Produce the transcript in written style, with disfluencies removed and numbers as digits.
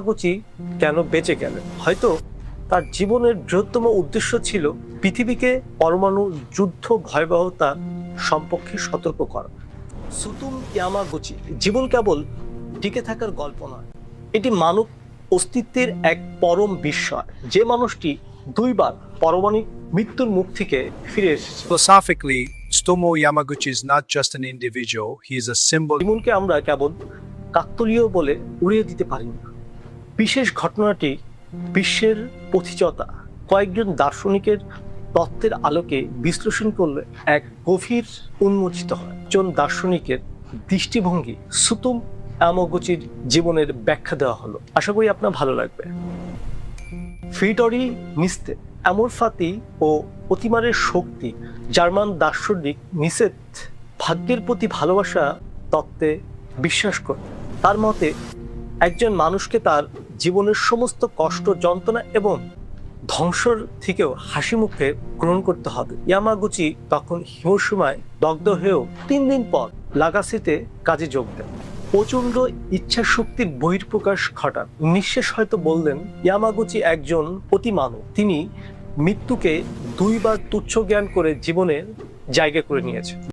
Yamaguchi কেন বেঁচে গেলেন? হয়তো তার জীবনের বৃহত্তম উদ্দেশ্য ছিল পৃথিবীকে পরমাণু যুদ্ধ ভয়াবহতা সম্পর্কে সতর্ক করা। সুতুম ইয়ামাগুচি জীবন কেবল টিকে থাকার গল্প নয়, এটি মানব অস্তিত্বের এক পরম বিস্ময়। যে মানুষটি দুইবার পারমাণবিক মৃত্যুর মুখ থেকে ফিরে এসেছে। Philosophically, Tsutomu Yamaguchi is not just an individual, he is a symbol. জীবনকে আমরা কেবল কাকতালীয় বলে উড়িয়ে দিতে পারি না। বিশেষ ঘটনাটি বিশ্বের পথিচতা কয়েকজন দার্শনিকের তত্ত্বের আলোকে বিশ্লেষণ করলে এক গভীর উন্মোচিত হয়। একজন দার্শনিকের দৃষ্টিভঙ্গি সুতুম ইয়ামাগুচির জীবনের ব্যাখ্যা দেওয়া হলো। আশা করি আপনার ভালো লাগবে। ফ্রিডরি নিস্তে অ্যামোরফাতি ও অতিমারের শক্তি জার্মান দার্শনিক নিসেত ভাগ্যের প্রতি ভালোবাসা তত্ত্বে বিশ্বাস করে। তার মতে একজন মানুষকে তার জীবনের সমস্ত কষ্ট, যন্ত্রণা এবং ধ্বংসর থেকেও হাসি মুখে গ্রহণ করতে হবে। ইয়ামাগুচি তখন হিরোশিমায় দগ্ধ হয়েও 3 দিন পর লাগাসিতে কাজে যোগ দেন। প্রচণ্ড ইচ্ছা শক্তির বহিঃপ্রকাশ ঘটান। নিঃশেষ হয়তো বললেন, ইয়ামাগুচি একজন অতিমানব। তিনি মৃত্যুকে 2বার তুচ্ছ জ্ঞান করে জীবনের জায়গা করে নিয়েছেন।